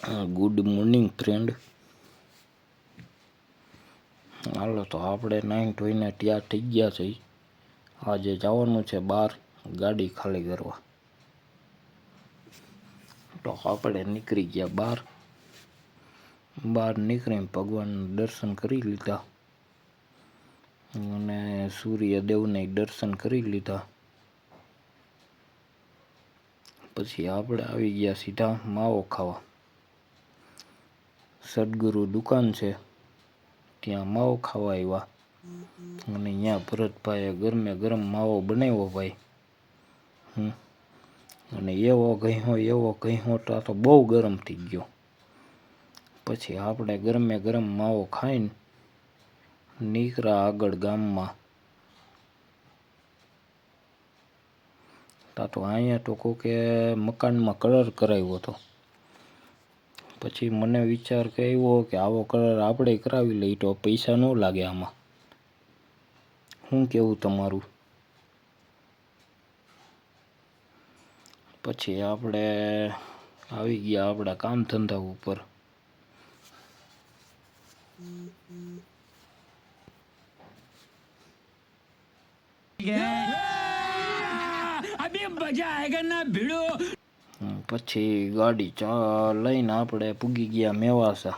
Good morning friend. હાલો તો આપણે nine ધોઈને તૈયાર થઈ ગયા છે. આજે જવાનું છે બહાર ગાડી ખાલી કરવા. તો આપણે નીકળી ગયા બહાર નીકળીને ભગવાનનું દર્શન કરી લીધા અને સૂર્યદેવને દર્શન કરી લીધા. પછી આપણે આવી ગયા સીધા માવો ખાવા. સદગુરુ દુકાન છે ત્યાં માવો ખાવા આવ્યા અને અહીંયા ભરતભાઈએ ગરમે ગરમ માવો બનાવ્યો ભાઈ. અને એવો ઘઈયો તો બહુ ગરમ થઈ ગયો. પછી આપણે ગરમે ગરમ માવો ખાઈને નીકળ્યા આગળ ગામમાં. તો અહીંયા તો કોકે મકાનમાં કલર કરાવ્યો હતો. પછી મને વિચાર આવ્યો કે આવો કલર આપણે કરાવી લઈએ તો પૈસા ન લાગે આમાં. શું કેવું તમારું? પછી આપણે આવી ગયા આપણા કામ ધંધા ઉપર. પછી ગાડી લઈને આપણે પૂગી ગયા મેવાસા.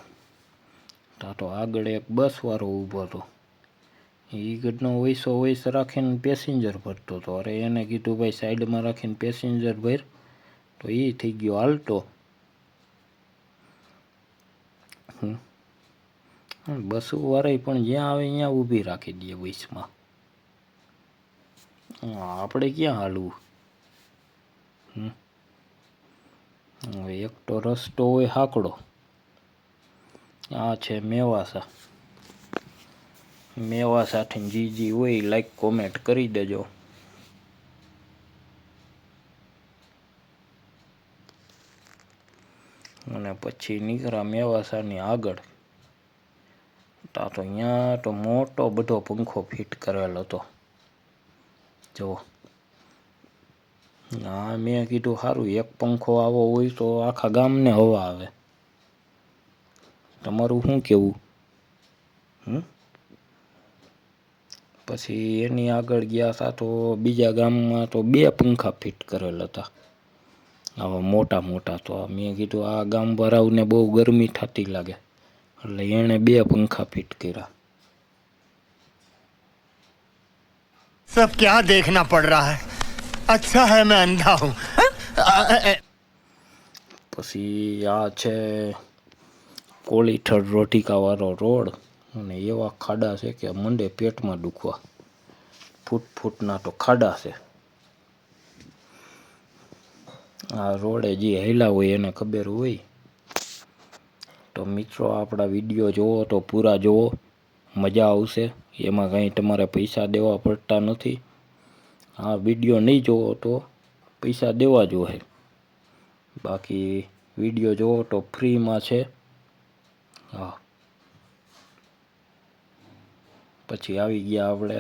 તો આગળ એક બસ વાળો ઊભો હતો. એ ઘટનો વૈસો રાખીને પેસેન્જર ભરતો હતો. અરે એને કીધું ભાઈ સાઈડમાં રાખીને પેસેન્જર ભર. તો એ થઈ ગયો હાલતો. બસો વાળા પણ જ્યાં આવે ત્યાં ઊભી રાખી દે વૈસમાં. આપણે ક્યાં હાલવું? એક તો રસ્તો હોય હાકડો. આ છે મેવાસાથી જી હોય લાઈક કોમેન્ટ કરી દેજો. અને પછી નીકળ્યા મેવાસાની આગળ. તો અહીંયા તો મોટો બધો પંખો ફિટ કરેલો હતો. જુઓ, હા મેં કીધું સારું એક પંખો આવો હોય તો આખા ગામને હવા આવે. તમારું શું કહેવું? પછી એની આગળ ગયા હતા તો બીજા ગામમાં તો 2 પંખા ફિટ કરેલા હતા આવા મોટા. તો મેં કીધું આ ગામ વાળાઓને બહુ ગરમી થતી લાગે એટલે એણે 2 પંખા ફિટ કર્યા. सब क्या देखना पड़ रहा है? अच्छा है मैं अंधा हूं. પછી આ છે કોળીથડ રોઢિકા વાળો રોડ અને એવા ખાડા છે કે મંડે પેટમાં દુખવા. ફૂટના તો ખાડા છે. આ રોડે જે હેલા હોય એને ખબર હોય. તો મિત્રો આપણા વિડીયો જોવો તો પૂરા જોવો, મજા આવશે. એમાં કંઈ તમારે પૈસા દેવા પડતા નથી. આ વિડીયો નહીં જોવો તો પૈસા દેવા જોઈએ. બાકી વિડીયો જોવો તો ફ્રીમાં છે. હા. પછી આવી ગયા આપણે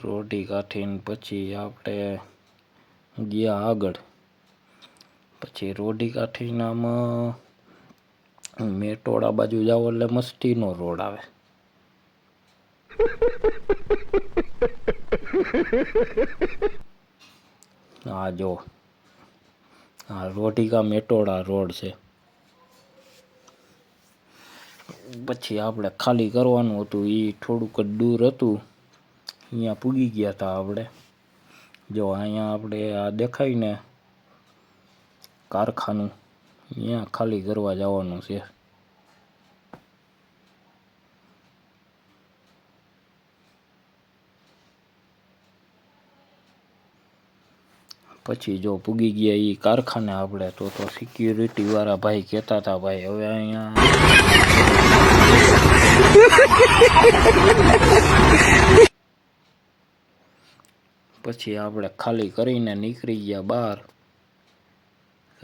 રોઢિકાથી પછી આપણે ગયા આગળ. પછી રોઢિકાથી આમાં મેટોડા બાજુ જાઓ એટલે મસ્તીનો રોડ આવે. હા જો, આ રોઢિકા મેટોડા રોડ છે. પછી આપણે ખાલી કરવાનું હતું, એ થોડુંક જ દૂર હતું. અહીંયા પૂગી ગયા હતા આપણે. જો અહીંયા આપણે આ દેખાય ને કારખાનું, અહીંયા ખાલી કરવા જવાનું છે. પછી જો પૂગી ગયા એ કારખાને આપણે તો સિક્યુરિટી વાળા ભાઈ કહેતા હતા ભાઈ હવે અહીંયા પછી આપણે ખાલી કરીને નીકળી ગયા બહાર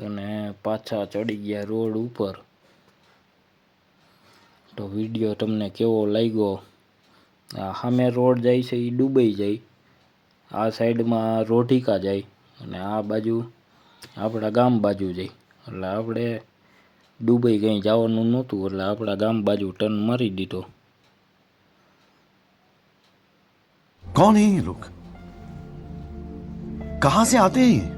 અને પાછા ચડી ગયા રોડ ઉપર. તો વિડીયો તમને કેવો લાગ્યો? આ સામે રોડ જાય છે એ દુબઈ જાય, આ સાઈડમાં રોઢિકા જાય અને આ બાજુ આપણા ગામ બાજુ જઈ, એટલે આપણે દુબઈ કંઈ જવાનું નહોતું, એટલે આપણા ગામ બાજુ ટર્ન મારી દીધો. कौन है ये लोग? कहां से आते हैं ये?